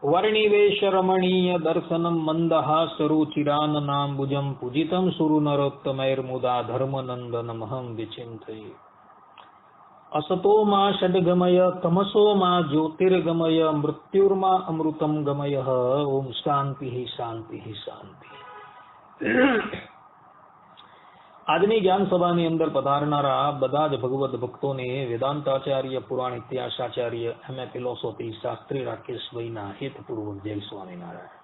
वर्णिवेश रमणीय दर्शनम मंदहास रुचिराननाम्बुजं पूजितं सुरनरोत्तमैर्मुदा धर्मनंदनमहं विचिन्तये। असतो मा षड्गमय तमसो मा ज्योतिर्गमय मृत्युर्मा अमृतं गमय। ओम शांति शांति शांति। આજની જ્ઞાન સભાની અંદર પધારનારા બધા જ ભગવદ ભક્તોને વેદાંતાચાર્ય પુરાણ ઇતિહાસાચાર્ય એમએ ફિલોસોફી શાસ્ત્રી રાકેશભાઈના હેતપૂર્વક જય સ્વામિનારાયણ।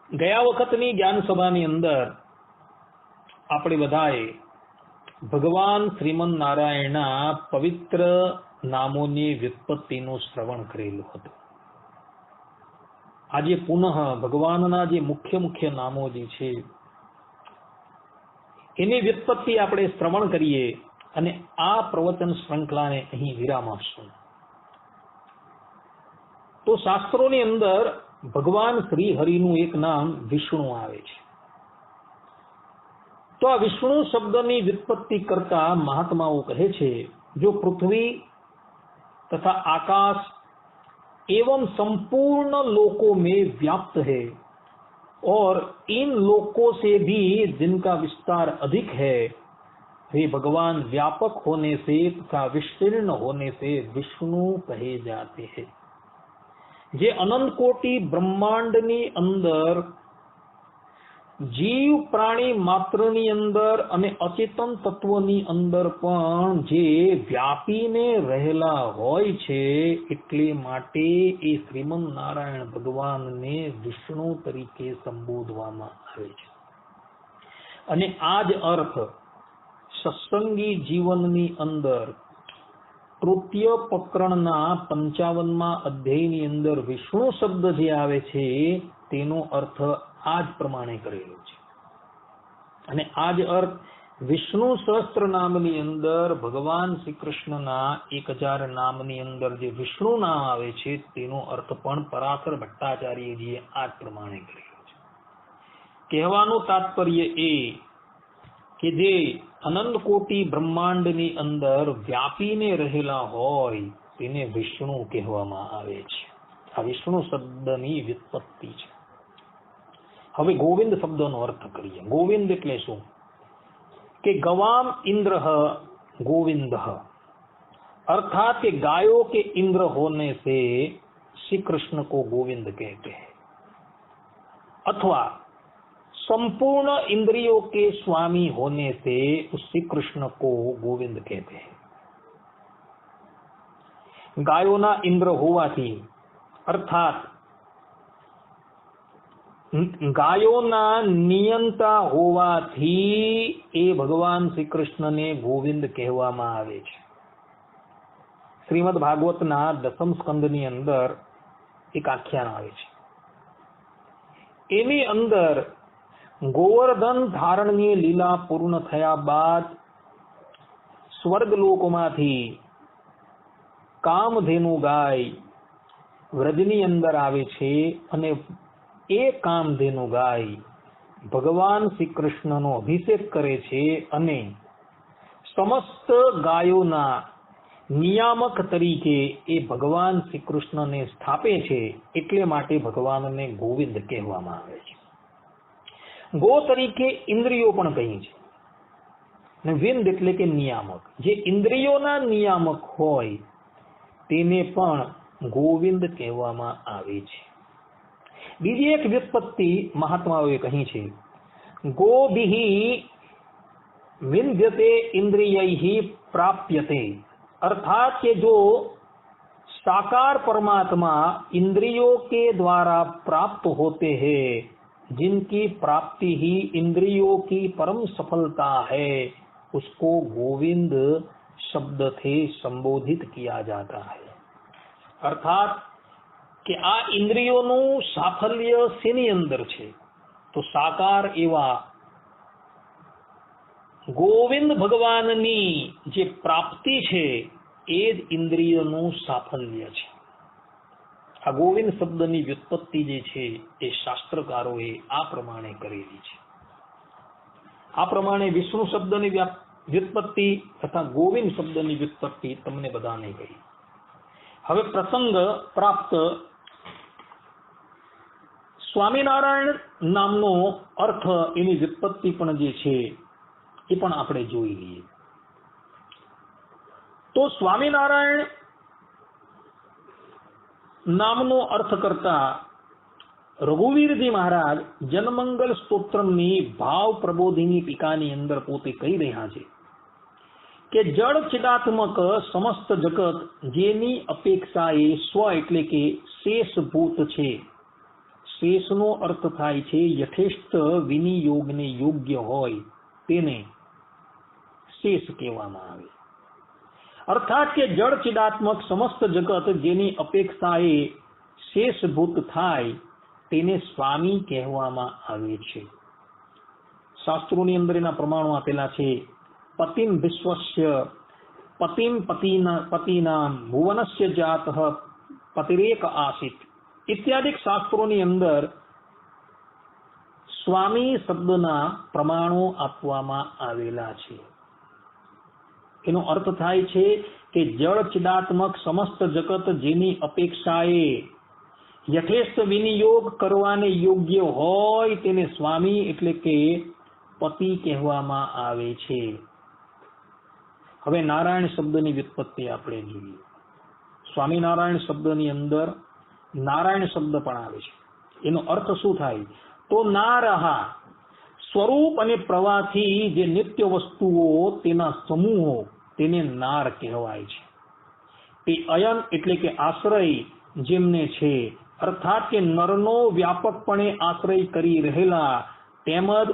ગયા વખતની જ્ઞાન સભાની અંદર આપણે બધાએ ભગવાન શ્રીમન નારાયણના પવિત્ર નામોની વ્યુત્પત્તિનું શ્રવણ કરેલું હતું। આજે પુનઃ ભગવાનના જે મુખ્ય મુખ્ય નામો જે છે એની વ્યુત્પત્તિ આપણે શ્રવણ કરીએ અને આ પ્રવચન શ્રૃંખલાને અહીં વિરામ આપશું। તો શાસ્ત્રોની અંદર ભગવાન શ્રી હરિનું એક નામ વિષ્ણુ આવે છે। તો આ વિષ્ણુ શબ્દની વ્યુત્પત્તિ કરતા મહાત્માઓ કહે છે જો પૃથ્વી તથા આકાશ एवं संपूर्ण लोकों में व्याप्त है और इन लोकों से भी जिनका विस्तार अधिक है वे भगवान व्यापक होने से तथा विस्तीर्ण होने से विष्णु कहे जाते हैं। जे अनंत कोटि ब्रह्मांडनी अंदर जीव प्राणी मात्रनी अंदर अने अचेतन तत्वनी अंदर पण जे व्यापीने रहेला होय छे एटले माटे ए श्रीमन नारायण भगवान ने विष्णु तरीके संबोधवामां आवे छे। अने आज अर्थ सत्संगी जीवननी अंदर तृतीय प्रकरणना 55मा अध्यायनी अंदर विष्णु शब्द जे आवे छे तेनो अर्थ आज प्रमाणे करेलो छे। अने आज अर्थ विष्णु सहस्त्र नामनी अंदर भगवान श्री कृष्णना 1000 नामनी अंदर जे विष्णु नाम आवे छे तेनो अर्थ पण पराशर भट्टाचार्यजीए आज प्रमाणे करेलो छे। कहेवानुं तात्पर्य ए के जे अनंत कोटि ब्रह्मांडनी अंदर व्यापीने रहेला होय तेने विष्णु कहेवामां आवे छे। आ विष्णु शब्दनी व्युत्पत्ति छे। હવે ગોવિંદ શબ્દનો અર્થ કરીએ। ગોવિંદ એટલે શું કે ગવામ इंद्र गोविंद अर्थात कि गायों के इंद्र होने से श्री कृष्ण को गोविंद कहते हैं अथवा संपूर्ण इंद्रियों के स्वामी होने से उस श्री कृष्ण को गोविंद कहते हैं। गायोना इंद्र होवाथी अर्थात गायोना नियंता होवाथी ए भगवान श्री कृष्ण ने गोविंद कहेवामां आवे छे। श्रीमद भागवतना 10म स्कंदनी अंदर एक आख्यान आवे छे। एनी अंदर गोवर्धन धारणनी लीला पूर्ण थया बाद स्वर्गलोकमांथी कामधेनु गाय व्रजनी अंदर आवे छे अने ए कामधेनु गाय भगवान श्री कृष्णनो अभिषेक करे छे अने समस्त गायोना नियामक तरीके ए भगवान श्री कृष्ण ने स्थापे छे एटले माटे भगवान ने गोविंद कहेवामां आवे छे। गो तरीके इंद्रियो पण कही छे ने विंद एटले के नियामक जे इंद्रियोना नियामक होय तेने पण गोविंद कहेवामां आवे छे। बीजी एक व्युत्पत्ति महात्माओं कही छे गोभिः विंध्यते इंद्रियैः प्राप्यते अर्थात के जो साकार परमात्मा इंद्रियों के द्वारा प्राप्त होते हैं जिनकी प्राप्ति ही इंद्रियों की परम सफलता है उसको गोविंद शब्द से संबोधित किया जाता है। अर्थात कि आ इंद्रियों साफल्य सेनी अंदर छे तो साकार एवा गोविंद भगवाननी जे प्राप्ति छे ए ज इंद्रियों साफल्य छे। आ गोविंद शब्दनी व्युत्पत्ति जे छे ए शास्त्रकारोए आ प्रमाणे करेली छे। आ प्रमाणे विष्णु शब्दनी व्युत्पत्ति तथा गोविंद शब्दनी व्युत्पत्ति तमने बधाने कही। हवे प्रसंग प्राप्त સ્વામિનારાયણ નામનો અર્થ, એની વ્યુત્પત્તિ પણ જે છે એ પણ આપણે જોઈ લઈએ. તો સ્વામિનારાયણ નામનો અર્થ કરતા રઘુવીરજી મહારાજ જનમંગલ સ્તોત્રમની ભાવ પ્રબોધિની ટીકાની અંદર પોતે કહી રહ્યા છે કે જળ ચિદાત્મક સમસ્ત જગત જેની અપેક્ષા એ સ્વ એટલે કે શેષભૂત છે. શેષનો અર્થ થાય છે યથેષ્ટ વિનિયોગને યોગ્ય હોય તેને શેષ કહેવામાં આવે. અર્થાત કે જળ ચિદાત્મક સમસ્ત જગત જેની અપેક્ષા એ શેષભૂત થાય તેને સ્વામી કહેવામાં આવે છે. શાસ્ત્રોની અંદર એના પ્રમાણો આપેલા છે. પતિમ વિશ્વસ્ય પતિમ પતિનામ ભુવનસ્ય જાતઃ પતિરેક આસિત ઇત્યાદિ શાસ્ત્રોની અંદર સ્વામી શબ્દના પ્રમાણો આપવામાં આવેલા છે. એનો અર્થ થાય છે કે જળ ચિદાત્મક સમસ્ત જગત જેની અપેક્ષાએ યથેષ્ટ વિનિયોગ કરવાને યોગ્ય હોય તેને સ્વામી એટલે કે પતિ કહેવામાં આવે છે. હવે નારાયણ શબ્દની વ્યુત્પત્તિ આપણે જોઈએ. સ્વામિનારાયણ શબ્દની અંદર નારાયણ શબ્દ પણ આવે છે. એનો અર્થ શું થાય? તો નારહા સ્વરૂપ અને પ્રવાહથી જે નિત્ય વસ્તુઓ તેના સમૂહો તેને નાર કહેવાય છે. તે અયન એટલે કે આશ્રય જેમને છે, અર્થાત કે નરનો વ્યાપકપણે આશ્રય કરી રહેલા તેમજ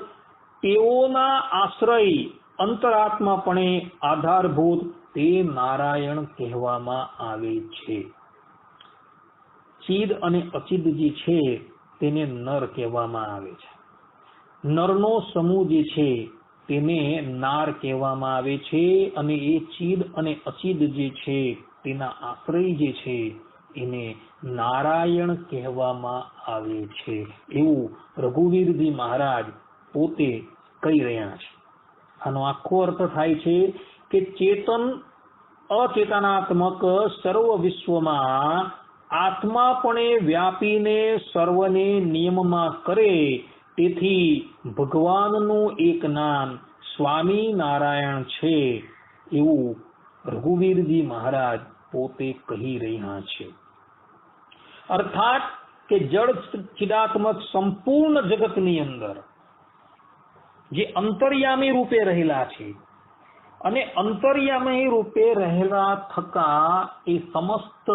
તેઓના આશ્રય અંતરાત્માપણે આધારભૂત તે નારાયણ કહેવામાં આવે છે. ચિદ અને અચિદ જે છે તેને નર કહેવામાં આવે છે. નરનો સમૂહ જે છે તેને નાર કહેવામાં આવે છે અને એ ચિદ અને અચિદ જે છે તેના આશ્રય જે છે એને નારાયણ કહેવામાં આવે છે. એવું રઘુવીરજી મહારાજ પોતે કહી રહ્યા છે. આનો આખો અર્થ થાય છે કે ચેતન અચેતનાત્મક સર્વ વિશ્વમાં આત્માપણે વ્યાપીને સર્વને નિયમમાં કરે તેથી ભગવાનનું એક નામ સ્વામી નારાયણ છે એવું રઘુવીરજી મહારાજ પોતે કહી રહ્યા છે. અર્થાત કે જળ ચિદાત્મક સંપૂર્ણ જગતની અંદર જે અંતર્યામી રૂપે રહેલા છે અને અંતર્યામી રૂપે રહેલા થકા એ સમસ્ત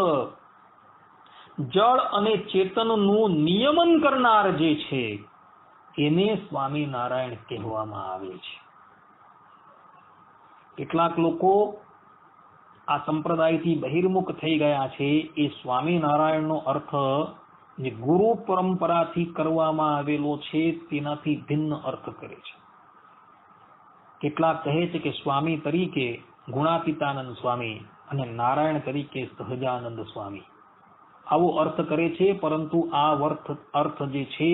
જળ અને ચેતનનું નિયમન કરનાર જે છે એને સ્વામિનારાયણ કહેવામાં આવે છે. કેટલાક લોકો આ સંપ્રદાયથી બહિર્મુખ થઈ ગયા છે. એ સ્વામિનારાયણનો અર્થ જે ગુરુ પરંપરાથી કરવામાં આવેલો છે તેનાથી ભિન્ન અર્થ કરે છે. કેટલાક કહે છે કે સ્વામી તરીકે ગુણાતીતાનંદ સ્વામી અને નારાયણ તરીકે સહજાનંદ સ્વામી આવો અર્થ કરે છે, પરંતુ આ અર્થ જે છે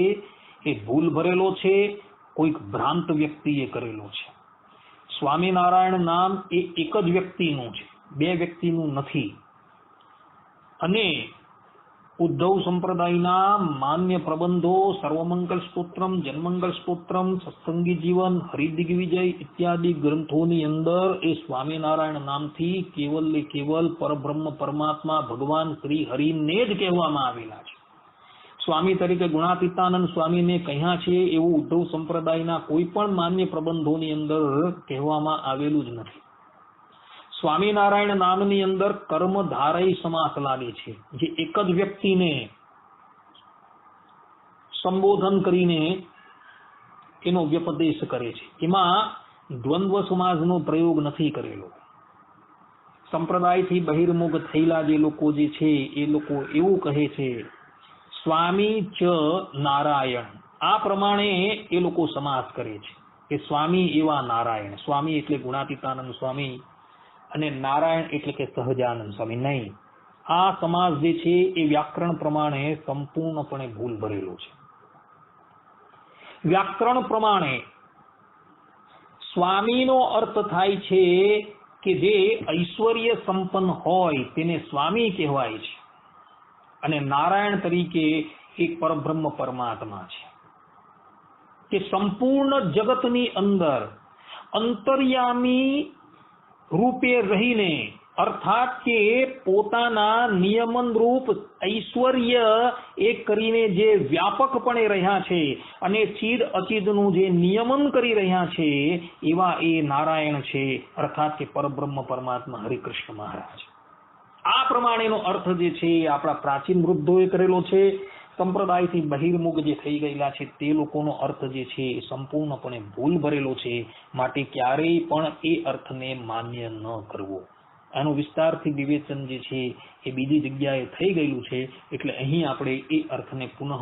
એ ભૂલ ભરેલો છે, કોઈક ભ્રાંત વ્યક્તિએ કરેલો છે. સ્વામિનારાયણ નામ એ એક જ વ્યક્તિનું છે, બે વ્યક્તિનું નથી. અને ઉદ્ધવ સંપ્રદાયના માન્ય પ્રબંધો સર્વમંગલ સ્તોત્રમ, જન્મંગલ સ્તોત્રમ, સત્સંગી જીવન, હરિદિગ્વિજય ઇત્યાદિ ગ્રંથોની અંદર એ સ્વામિનારાયણ નામથી કેવલ પરબ્રહ્મ પરમાત્મા ભગવાન શ્રી હરિને જ કહેવામાં આવેલા છે. સ્વામી તરીકે ગુણાતીતાનંદ સ્વામીને કહ્યા છે એવું ઉદ્ધવ સંપ્રદાયના કોઈ પણ માન્ય પ્રબંધોની અંદર કહેવામાં આવેલું જ નથી. સ્વામિનારાયણ નામની અંદર કર્મધારય સમાસ લાગે છે, જે એક જ વ્યક્તિને સંબોધન કરીને એનો વ્યપદેશ કરે છે. એમાં દ્વંદ્વ સમાસનો પ્રયોગ નથી કરેલો. સંપ્રદાયથી બહિર્મુખ થયેલા જે લોકો જે છે એ લોકો એવું કહે છે સ્વામી ચ નારાયણ. આ પ્રમાણે એ લોકો સમાસ કરે છે કે સ્વામી એવા નારાયણ. સ્વામી એટલે ગુણાતીતાનંદ સ્વામી અને નારાયણ એટલે કે સહજાનંદ સ્વામી. નહીં, આ સમાસ જે છે એ વ્યાકરણ પ્રમાણે સંપૂર્ણપણે ભૂલ ભરેલો છે. વ્યાકરણ પ્રમાણે સ્વામીનો અર્થ થાય છે કે જે ઐશ્વર્ય સંપન્ન હોય તેને સ્વામી કહેવાય છે, અને નારાયણ તરીકે એક પરબ્રહ્મ પરમાત્મા છે કે સંપૂર્ણ જગતની અંદર અંતર્યામી રૂપે રહીને, અર્થાત કે પોતાના નિયમન રૂપ ઐશ્વર્ય એ કરીને જે વ્યાપકપણે રહ્યા છે અને ચિદ અચિદનું જે નિયમન કરી રહ્યા છે એવા એ નારાયણ છે, અર્થાત કે પરબ્રહ્મ પરમાત્મા હરિકૃષ્ણ મહારાજ. આ પ્રમાણેનો અર્થ જે છે એ આપણા પ્રાચીન વૃદ્ધોએ કરેલો છે. સંપ્રદાયથી બહિર્મુખ જે થઈ ગયેલા છે તે લોકોનો અર્થ જે છે એ સંપૂર્ણપણે ભૂલ ભરેલો છે. માટે ક્યારેય પણ એ અર્થને માન્ય ન કરવો. આનું વિસ્તારથી વિવેચન જે છે એ બીજી જગ્યાએ થઈ ગયેલું છે, એટલે અહીં આપણે એ અર્થને પુનઃ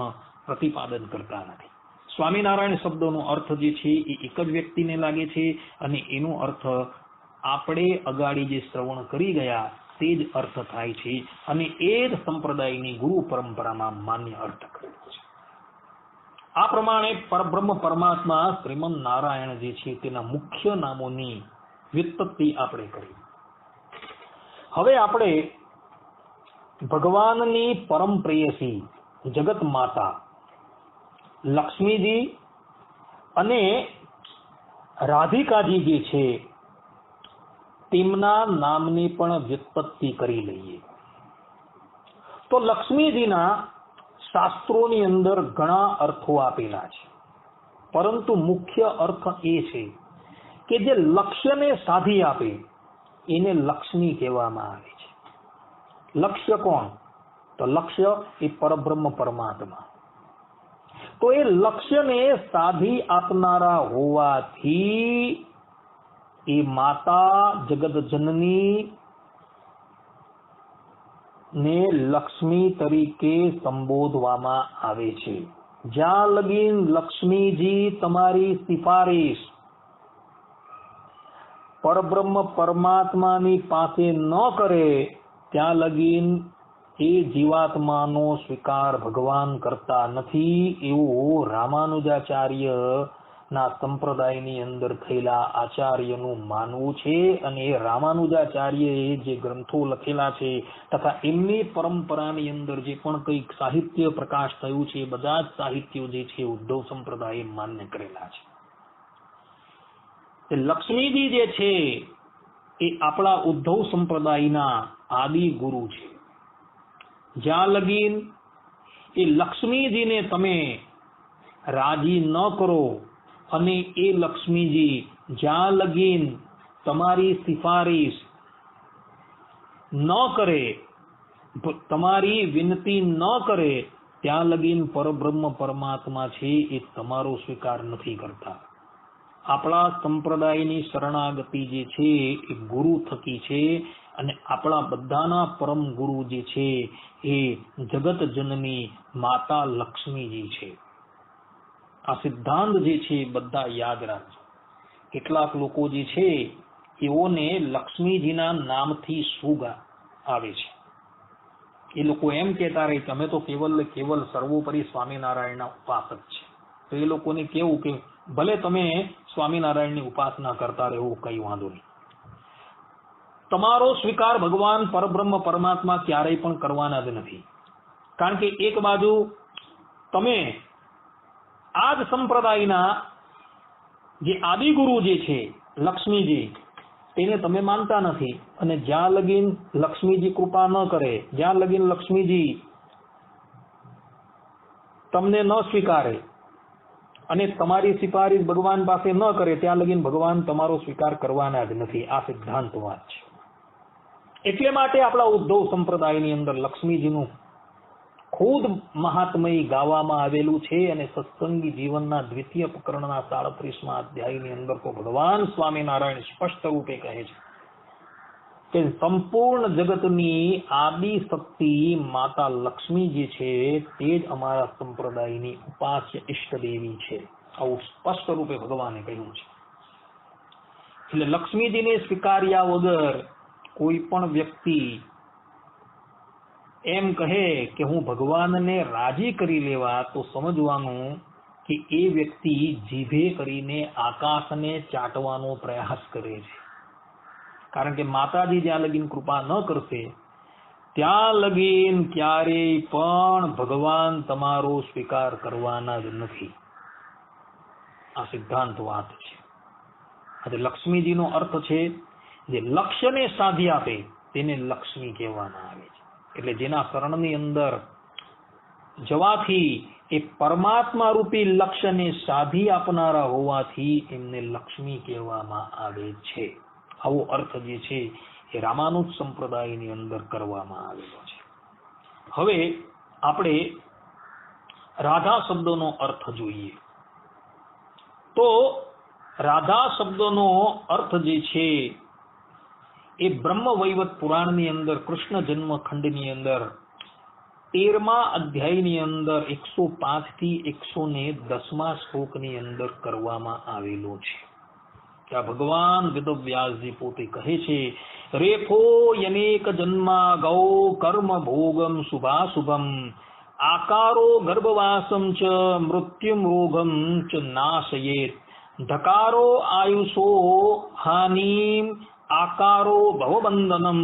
પ્રતિપાદન કરતા નથી. સ્વામિનારાયણ શબ્દોનો અર્થ જે છે એ એક જ વ્યક્તિને લાગે છે અને એનો અર્થ આપણે અગાડી જે શ્રવણ કરી ગયા તે જ અર્થ થાય છે અને એ જ સંપ્રદાયની ગુરુ પરંપરામાં માન્ય અર્થ કરેલો છે. આ પ્રમાણે પરબ્રહ્મ પરમાત્મા શ્રીમન નારાયણ જે છે તેના મુખ્ય નામોની વ્યુત્પત્તિ આપણે કરી. હવે આપણે ભગવાનની પરમ પ્રેયસી જગત માતા લક્ષ્મીજી અને રાધિકાજી જે છે તેમના નામની પણ વ્યુત્પત્તિ કરી લઈએ. તો લક્ષ્મીજીના શાસ્ત્રોની અંદર ઘણા અર્થો આપેલા છે, પરંતુ મુખ્ય અર્થ એ છે કે જે લક્ષ્યને સાધી આપે એને લક્ષ્મી કહેવામાં આવે છે. લક્ષ્ય કોણ? તો લક્ષ્ય એ પરબ્રહ્મ પરમાત્મા. તો એ લક્ષ્યને સાધી આપનારા હોવાથી એ માતા જગત જનની ને લક્ષ્મી તરીકે સંબોધવામાં આવે છે. જ્યાં લગીન લક્ષ્મીજી તમારી સિફારિશ પરબ્રહ્મ પરમાત્માની પાસે ન કરે ત્યાં લગીન એ જીવાત્માનો સ્વીકાર ભગવાન કરતા નથી, એવું રામાનુજાચાર્ય ના સંપ્રદાયની અંદર થયેલા આચાર્યનું માનવું છે. અને એ રામાનુજાચાર્યએ જે ગ્રંથો લખેલા છે તથા એમની પરંપરાની અંદર જે પણ કંઈક સાહિત્ય પ્રકાશ થયું છે એ બધા જ સાહિત્યો જે છે ઉદ્ધવ સંપ્રદાયે માન્ય કરેલા છે. લક્ષ્મીજી જે છે એ આપણા ઉદ્ધવ સંપ્રદાયના આદિ ગુરુ છે. જ્યાં લગીન એ લક્ષ્મીજીને તમે રાજી ન કરો અને એ લક્ષ્મીજી જ્યાં લગીન તમારી સિફારિશ ન કરે, તમારી વિનંતી ન કરે ત્યાં લગીન પરબ્રહ્મ પરમાત્મા છે એ તમારો સ્વીકાર નથી કરતા. આપણા સંપ્રદાયની શરણાગતિ જે છે એ ગુરુ થકી છે અને આપણા બધાના પરમ ગુરુ જે છે એ જગત જનની માતા લક્ષ્મીજી છે. આ સિદ્ધાંત જે છે બધા યાદ રાખજો. કેટલાક લોકો જે છે એઓને લક્ષ્મીજીના નામથી સુગ આવે છે. એ લોકો એમ કહેતા રહે કે અમે તો કેવલ સર્વોપરી સ્વામિનારાયણના ઉપાસક છે. તો એ લોકોને કેવું કે ભલે તમે સ્વામિનારાયણની ઉપાસના કરતા રહો, કઈ વાંધો નહીં, તમારો સ્વીકાર ભગવાન પરબ્રહ્મ પરમાત્મા ક્યારેય પણ કરવાના જ નથી. કારણ કે એક બાજુ તમે આ જ સંપ્રદાયના જે આદિગુરુ જે છે લક્ષ્મીજી તેને તમે માનતા નથી, અને જ્યાં લગીન લક્ષ્મીજી કૃપા ન કરે, જ્યાં લગીન લક્ષ્મીજી તમને ન સ્વીકારે અને તમારી સિફારિશ ભગવાન પાસે ન કરે ત્યાં લગીન ભગવાન તમારો સ્વીકાર કરવાના જ નથી. આ સિદ્ધાંત વાત છે. એટલે માટે આપણા ઉદ્ધવ સંપ્રદાયની અંદર લક્ષ્મીજીનું ખુદ મહાત્મય ગાવામાં આવેલું છે. અને સત્સંગી જીવનના દ્વિતીય પ્રકરણના 37મા અધ્યાયની અંદર તો ભગવાન સ્વામિનારાયણ સ્પષ્ટ રૂપે કહે છે કે સંપૂર્ણ જગતની આદિ શક્તિ માતા લક્ષ્મી જે છે તે જ અમારા સંપ્રદાયની ઉપાસ્ય ઈષ્ટદેવી છે. આવું સ્પષ્ટ રૂપે ભગવાને કહ્યું છે. એટલે લક્ષ્મીજીને સ્વીકાર્યા વગર કોઈ પણ વ્યક્તિ એમ કહે કે હું ભગવાનને રાજી કરી લેવા, તો સમજવાનું કે એ વ્યક્તિ જીભે કરીને આકાશને ચાટવાનો પ્રયાસ કરે છે. કારણ કે માતાજી જ્યાં લગીન કૃપા ન કરશે ત્યાં લગીન ક્યારેય પણ ભગવાન તમારો સ્વીકાર કરવાના જ નથી. આ સિદ્ધાંત વાત છે. આજે લક્ષ્મીજીનો અર્થ છે જે લક્ષ્યને સાધી આપે તેને લક્ષ્મી કહેવામાં આવે છે. એટલે જેના શરણની અંદર જવાથી એ પરમાત્મા રૂપી લક્ષ્યને સાધી આપનારા હોવાથી એમને લક્ષ્મી કહેવામાં આવે છે. આવો અર્થ જે છે એ રામાનુજ સંપ્રદાયની અંદર કરવામાં આવેલો છે. હવે આપણે રાધા શબ્દનો અર્થ જોઈએ તો રાધા શબ્દનો અર્થ જે છે એ બ્રહ્મ વૈવત પુરાણની અંદર કૃષ્ણ જન્મ ખંડની અંદર 13મા અધ્યાયની અંદર 105 થી 110મા શ્લોકની અંદર કરવામાં આવેલો છે. ત્યાં ભગવાન વેદવ્યાસજી પોતે કહે છે, રેફો યનેક જન્મા ગૌ કર્મ ભોગમ શુભાશુભમ આકારો ગર્ભવાસમ ચ મૃત્યુમ રોગમ ચ નાશયેત ધકારો આયુષો હાનિમ આકારો ભવબંધનમ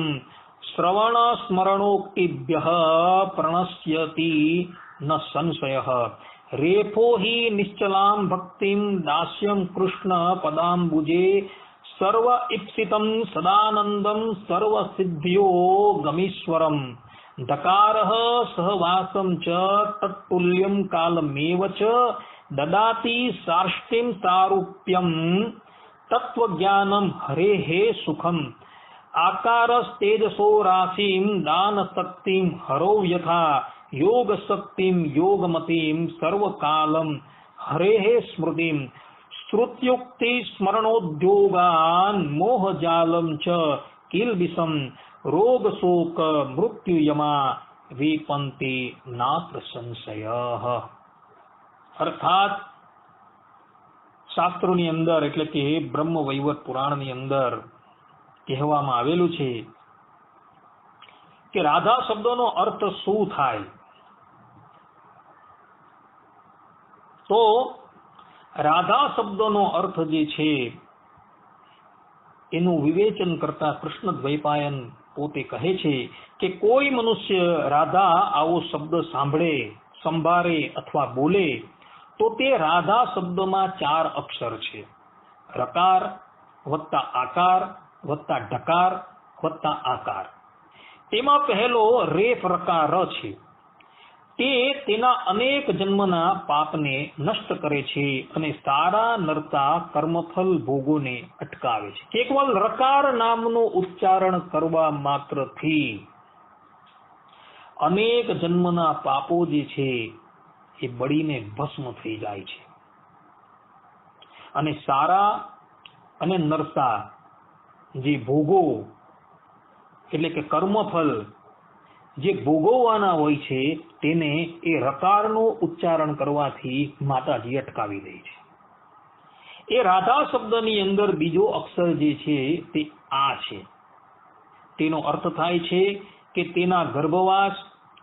શ્રવણ સ્મરણોક્તિભ્યઃ પ્રણશ્યતિ ન સંશયઃ રેફો हि નિશ્ચલામ ભક્તિમ દાસ્યમ કૃષ્ણ પદાંબુજે સર્વ ઈપ્સિતમ સદાનંદમ સર્વ સિદ્ધ્યો ગમીશ્વરમ ધકારઃ સહવાસમ ચ તત્તુલ્યમ કાલમેવ ચ દદાતિ સાર્ષ્ટિમ સારૂપ્યમ તત્વજ્ઞાનમ હરેઃ સુખમ આકારસ્તેજસો રાશિમ દાન શક્તિમ હરો યથા યોગ શક્તિમ યોગમતીમ સર્વકાલમ હરેઃ સ્મૃતિમ શ્રુત્યુક્તિ સ્મરણોદ્યોગાન મોહજાલમ ચ કિલ્બિષમ રોગ શોક મૃત્યુયમા વિપંતિ નાત્ર સંશયઃ. અર્થાત શાસ્ત્રોની અંદર એટલે કે બ્રહ્મ વૈવત પુરાણની અંદર કહેવામાં આવેલું છે કે રાધા શબ્દનો અર્થ શું થાય? તો રાધા શબ્દનો અર્થ જે છે એનું વિવેચન કરતા કૃષ્ણ દ્વૈપાયન પોતે કહે છે કે કોઈ મનુષ્ય રાધા આવો શબ્દ સાંભળે, સંભાળે અથવા બોલે તો તે રાધા શબ્દમાં 4 અક્ષર છે. રકાર વત્તા આકાર વત્તા ઢકાર વત્તા આકાર. તેમાં પહેલો રેફ રકાર છે. તે તેના અનેક જન્મના પાપને નષ્ટ કરે છે અને સારા નરતા કર્મફલ ભોગોને અટકાવે છે. કેવલ રકાર નામનું ઉચ્ચારણ કરવા માત્રથી અનેક જન્મના પાપો જે છે એ બળીને ભસ્મ થઈ જાય છે અને સારા અને નરતા જે ભોગો એટલે કે કર્મફલ જે ભોગવવાના હોય છે તેને એ રકારનું ઉચ્ચારણ કરવાથી માતાજી અટકાવી દે છે. એ રાધા શબ્દની અંદર બીજો અક્ષર જે છે તે આ છે. તેનો અર્થ થાય છે કે તેના ગર્ભવાસ,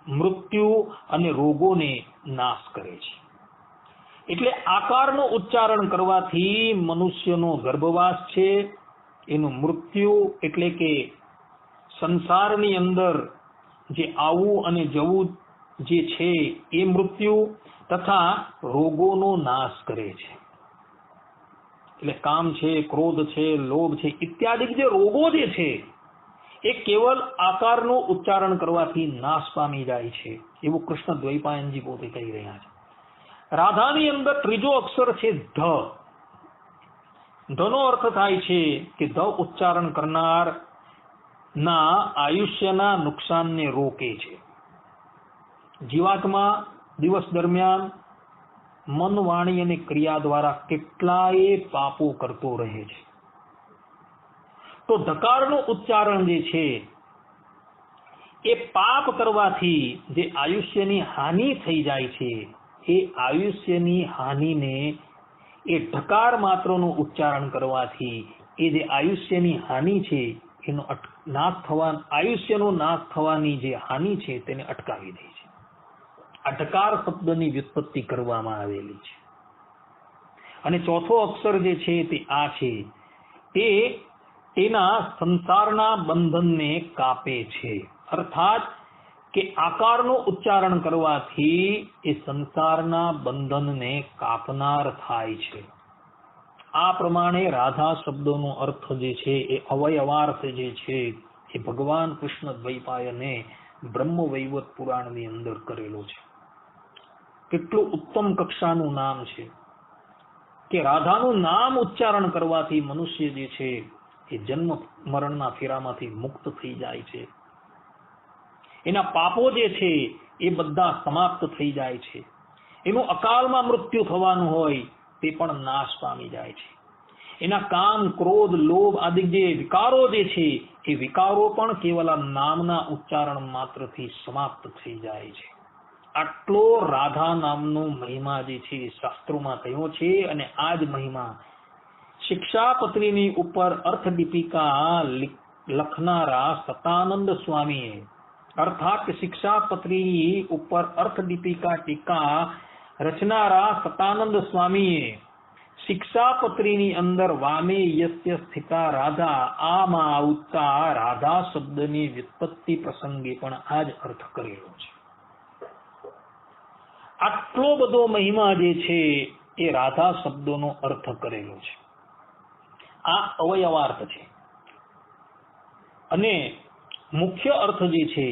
મૃત્યુ અને રોગોને નાશ કરે છે. એટલે આકારનું ઉચ્ચારણ કરવાથી મનુષ્યનો ગર્ભવાસ છે, એનું મૃત્યુ એટલે કે સંસારની અંદર જે આવવું અને જવું જે છે એ મૃત્યુ તથા રોગોનો નાશ કરે છે. એટલે કામ છે, ક્રોધ છે, લોભ છે ઇત્યાદિ જે રોગો જે છે એ કેવલ આકારનું ઉચ્ચારણ કરવાથી નાશ પામી જાય છે એવું કૃષ્ણ દ્વૈપાયનજી પોતે કહી રહ્યા છે. રાધાની અંદર ત્રીજો અક્ષર છે ધ. ધનો અર્થ થાય છે કે ધ ઉચ્ચારણ કરનાર ના આયુષ્યના નુકસાનને રોકે છે. જીવાત્મા દિવસ દરમિયાન મન, વાણી અને ક્રિયા દ્વારા કેટલાય પાપો કરતો રહે છે. તો ધકારનું ઉચ્ચારણ જે છે એ પાપ કરવાથી જે આયુષ્યની હાનિ થઈ જાય છે એ આયુષ્યની હાનિને એ ઢકાર માત્રનું ઉચ્ચારણ કરવાથી એ જે આયુષ્યની હાનિ છે એનો નાશ થવા, આયુષ્યનો નાશ થવાની જે હાનિ છે તેને અટકાવી દે છે. આ ઢકાર શબ્દની વ્યુત્પત્તિ કરવામાં આવેલી છે. અને ચોથો અક્ષર જે છે તે આ છે. તે તેના સંસારના બંધનને કાપે છે. અર્થાત કે આકારનો ઉચ્ચારણ કરવાથી એ સંસારના બંધનને કાપનાર થાય છે. આ પ્રમાણે રાધા શબ્દોનો અર્થ જે છે એ અવયવાર્થ જે છે એ ભગવાન કૃષ્ણ દ્વૈપાયને બ્રહ્મ વૈવર્ત પુરાણની અંદર કરેલો છે. કેટલું ઉત્તમ કક્ષાનું નામ છે કે રાધાનું નામ ઉચ્ચારણ કરવાથી મનુષ્ય જે છે એ જન્મ મરણના ફેરામાંથી મુક્ત થઈ જાય છે. એના પાપો જે છે એ બધા સમાપ્ત થઈ જાય છે. એનું અકાલમાં મૃત્યુ થવાનું હોય તે પણ નાશ પામી જાય છે. એના કામ, ક્રોધ, લોભ આદિ જે વિકારો જે છે એ વિકારો પણ કેવલ નામના ઉચ્ચારણ માત્રથી સમાપ્ત થઈ જાય છે. આટલો રાધા નામનો મહિમા જે છે શાસ્ત્રોમાં કહ્યો છે. અને આ જ મહિમા શિક્ષાપત્રીની ઉપર અર્થદીપિકા લખનારા સતાનંદ સ્વામીએ, અર્થાત શિક્ષાપત્રી ઉપર અર્થદીપિકા ટીકા રચનારા સતાનંદ સ્વામીએ શિક્ષાપત્રીની અંદર વામે યસ્ય સ્થિતા રાધા આમાં આવતા રાધા શબ્દની વ્યુત્પત્તિ પ્રસંગે પણ આ જ અર્થ કરેલો છે. આટલો બધો મહિમા જે છે એ રાધા શબ્દોનો અર્થ કરેલો છે. આ અવયવાર્થ છે. અને મુખ્ય અર્થ જે છે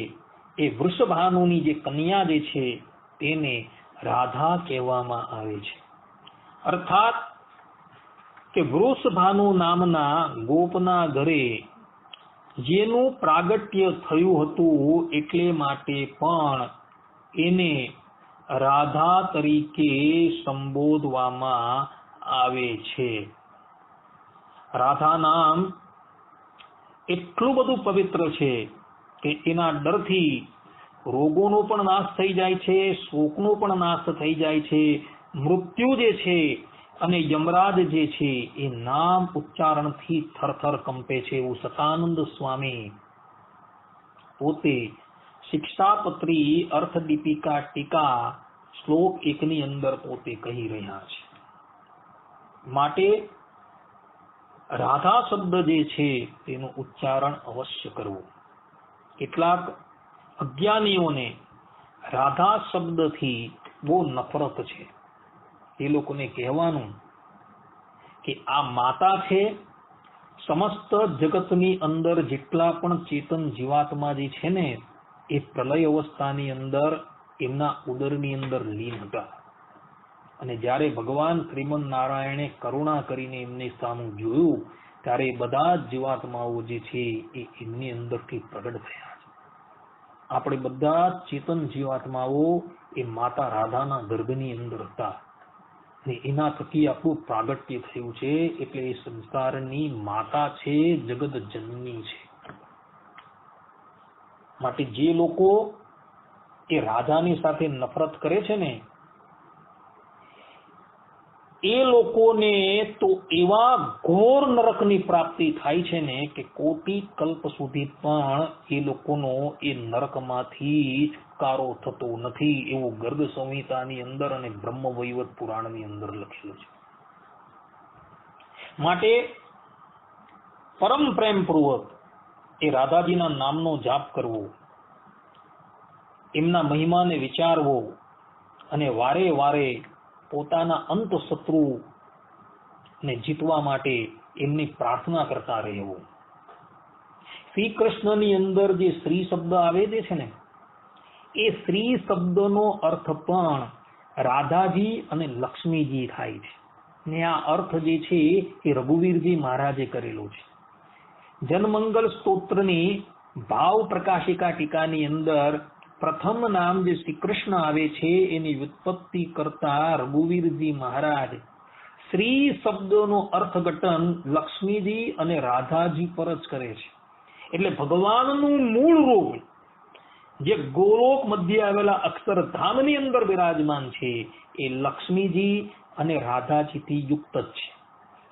એ વૃષભાનુની જે કન્યા જે છે તેને રાધા કહેવામાં આવે છે. અર્થાત કે વૃષભાનુ નામના ગોપના ઘરે જેનું પ્રાગટ્ય થયું હતું એટલે માટે પણ એને રાધા તરીકે સંબોધવામાં આવે છે. રાધા નામ એટલું બધું પવિત્ર છે કે એના ડરથી રોગોનો પણ નાશ થઈ જાય છે, શોકનો પણ નાશ થઈ જાય છે. મૃત્યુ જે છે અને યમરાજ જે છે એ નામ ઉચ્ચારણથી થરથર કંપે છે. એવું સતાનંદ સ્વામી પોતે શિક્ષાપત્રી અર્થદીપિકા ટીકા શ્લોક 1 ની અંદર પોતે કહી રહ્યા છે. માટે રાધા શબ્દ જે છે તેનું ઉચ્ચારણ અવશ્ય કરવું. કેટલાક અજ્ઞાનીઓને રાધા શબ્દથી બહુ નફરત છે. એ લોકોને કહેવાનું કે આ માતા છે, સમસ્ત જગતની અંદર જેટલા પણ ચેતન જીવાત્મા જે છે ને એ પ્રલય અવસ્થાની અંદર એમના ઉદરની અંદર લીન હતા. અને જ્યારે ભગવાન શ્રીમન નારાયણે કરુણા કરીને એમની સામે જોયું ત્યારે બધા જ જીવાત્માઓ જે છે એ એમની અંદરથી પ્રગટ થયા છે. આપણે બધા જ ચેતન જીવાત્માઓ એ માતા રાધાના ગર્ભની અંદર હતા અને એના થકી આપણું પ્રાગટ્ય થયું છે. એટલે એ સંસારની માતા છે, જગત જનની છે. માટે જે લોકો એ રાધાની સાથે નફરત કરે છે ને એ લોકોને તો એવા ઘોર નરકની પ્રાપ્તિ થાય છે ને કે કોટી કલ્પ સુધી પણ એ લોકોનો એ નરકમાંથી છુટકારો થતો નથી. એવું ગર્ગ સંહિતાની અંદર અને બ્રહ્મ વૈવર્ત પુરાણની અંદર લખેલું છે. માટે પરમ પ્રેમપૂર્વક એ રાધાજીના નામનો જાપ કરવો, એમના મહિમાને વિચારવો અને વારે વારે પોતાના અંત શત્રુ ને જીતવા માટે એમની પ્રાર્થના કરતા રહેવું. શ્રી કૃષ્ણની અંદર જે શ્રી શબ્દ આવે છે ને એ શ્રી શબ્દનો અર્થ પણ રાધાજી અને લક્ષ્મીજી થાય છે. ને આ અર્થ જે છે એ રઘુવીરજી મહારાજે કરેલો છે. જનમંગલ સ્તોત્રની ભાવ પ્રકાશિકા ટીકાની અંદર પ્રથમ નામ જે શ્રી કૃષ્ણ આવે છે એની વ્યુત્પત્તિ કરતા રઘુવીરજી મહારાજ શ્રી શબ્દનો અર્થઘટન લક્ષ્મીજી અને રાધાજી પર જ કરે છે. એટલે ભગવાનનું મૂળ રૂપ જે ગોલોક મધ્ય આવેલા અક્ષરધામની અંદર બિરાજમાન છે એ લક્ષ્મીજી અને રાધાજીથી યુક્ત જ છે.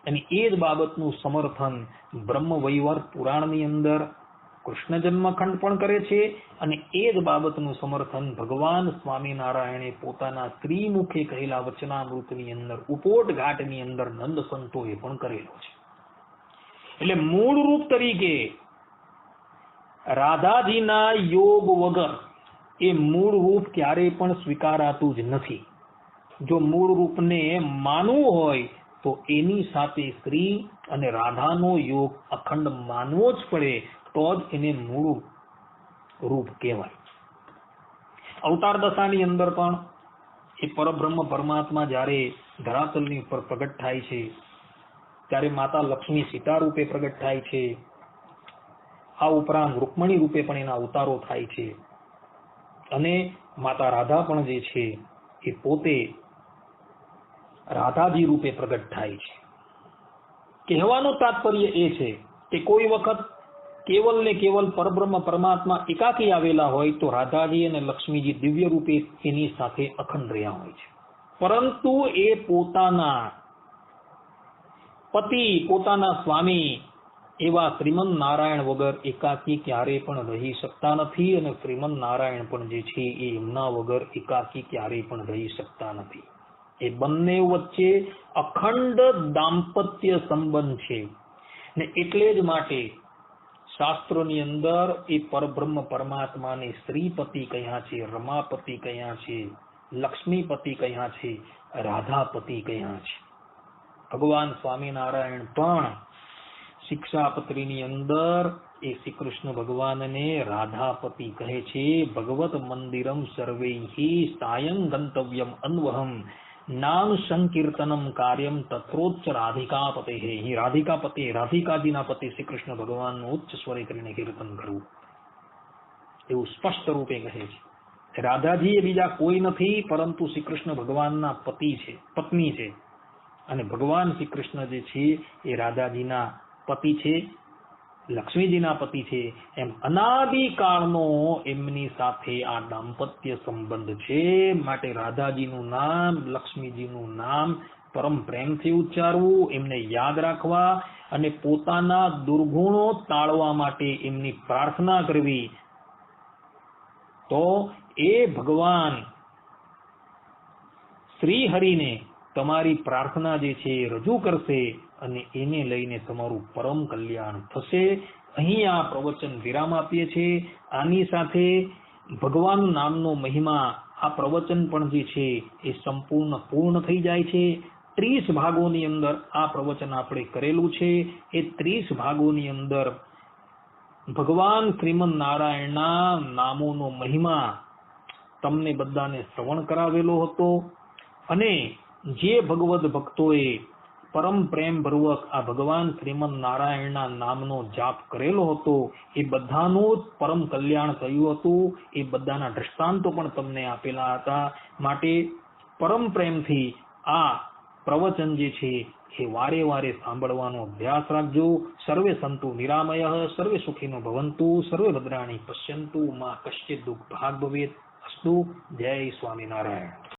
અને એ જ બાબતનું સમર્થન બ્રહ્મ વૈવર્ત પુરાણની અંદર કૃષ્ણ જન્મખંડ પણ કરે છે. અને એ જ બાબતનું સમર્થન ભગવાન સ્વામિનારાયણે પોતાના શ્રીમુખે કહેલા વચનામૃતની અંદર ઉપોટ ઘાટની અંદર નંદ સંતોએ પણ કરેલો છે. એટલે મૂળ રૂપ તરીકે રાધાજીના યોગ વગર એ મૂળ રૂપ ક્યારેય પણ સ્વીકારાતું જ નથી. જો મૂળ રૂપને માનવું હોય તો એની સાથે શ્રી અને રાધાનો યોગ અખંડ માનવો જ પડે, તો જ એને મૂળ રૂપ કહેવાય. અવતાર દશાની અંદર પણ એ પરબ્રહ્મ પરમાત્મા જ્યારે ધરાતલની ઉપર પ્રગટ થાય છે ત્યારે માતા લક્ષ્મી સીતા રૂપે પ્રગટ થાય છે. આ ઉપરાંત રૂકમણી રૂપે પણ એના અવતારો થાય છે. અને માતા રાધા પણ જે છે એ પોતે રાધાજી રૂપે પ્રગટ થાય છે. કહેવાનું તાત્પર્ય એ છે કે કોઈ વખત કેવલ ને કેવલ પરબ્રહ્મ પરમાત્મા એકાકી આવેલા હોય તો રાધાજી અને લક્ષ્મીજી દિવ્ય રૂપે એની સાથે અખંડ રહ્યા હોય છે. પરંતુ એ પોતાના પતિ, પોતાના સ્વામી એવા શ્રીમન નારાયણ વગર એકાકી ક્યારેય પણ રહી શકતા નથી. અને શ્રીમન નારાયણ પણ જે છે એ એમના વગર એકાકી ક્યારેય પણ રહી શકતા નથી. એ બંને વચ્ચે અખંડ દાંપત્ય સંબંધ છે. ને એટલે જ માટે શાસ્ત્રોની અંદર એ પરબ્રહ્મ પરમાત્માને શ્રીપતિ કહ્યા છે, રમાપતિ કહ્યા છે, લક્ષ્મીપતિ કહ્યા છે, રાધાપતિ કહ્યા છે. ભગવાન સ્વામિનારાયણ પણ શિક્ષાપત્રીની અંદર એ શ્રી કૃષ્ણ ભગવાનને રાધાપતિ કહે છે. ભગવત મંદિરમ સર્વૈહિ સાયં ગંતવ્યમ અન્વહમ નામ સંકીર્તનમ કાર્યમ તત્રોચ્ચ રાધિકાપતે. અહીં રાધિકાપતિ, રાધિકાજીના પતિ શ્રી કૃષ્ણ ભગવાનનું ઉચ્ચ સ્વરે કરીને કીર્તન કરવું, એવું સ્પષ્ટ રૂપે કહે છે. રાધાજી એ બીજા કોઈ નથી પરંતુ શ્રી કૃષ્ણ ભગવાનના પતિ છે, પત્ની છે. અને ભગવાન શ્રી કૃષ્ણ જે છે એ રાધાજીના પતિ છે, લક્ષ્મીજીના પતિ છે. એમ અનાદિકાળનો એમની સાથે આ દાંપત્ય સંબંધ છે. માટે રાધાજીનું નામ, લક્ષ્મીજીનું નામ પરમ પ્રેમથી ઉચ્ચારવું, એમને યાદ રાખવા અને પોતાના દુર્ગુણો ટાળવા માટે એમની પ્રાર્થના કરવી. તો એ ભગવાન શ્રી હરિને તમારી પ્રાર્થના જે છે એ રજૂ કરશે અને એને લઈને તમારું પરમ કલ્યાણ થશે. અહીં આ પ્રવચન વિરામ આપીએ છીએ. આની સાથે ભગવાન નામનો મહિમા આ પ્રવચન પણ જે છે એ પૂર્ણ થઈ જાય છે. 30 ભાગોની અંદર આ પ્રવચન આપણે કરેલું છે. એ 30 ભાગોની અંદર ભગવાન શ્રીમન નારાયણના નામોનો મહિમા તમને બધાને શ્રવણ કરાવેલો હતો. અને જે ભગવદ ભક્તોએ પરમ પ્રેમ પૂર્વક આ ભગવાન શ્રીમન નારાયણના નામનો જાપ કરેલો હતો એ બધાનું જ પરમ કલ્યાણ થયું હતું. એ બધાના દ્રષ્ટાંતો પણ તમને આપેલા હતા. માટે પરમ પ્રેમથી આ પ્રવચન જે છે એ વારે વારે સાંભળવાનો અભ્યાસ રાખજો. સર્વે સંતુ નિરામય, સર્વે સુખીનો ભવંતુ, સર્વે ભદ્રાણી પશ્યંતુ, માં કશ્ચિત દુઃખ ભાગ ભવેત. અસ્તુ. જય સ્વામિનારાયણ.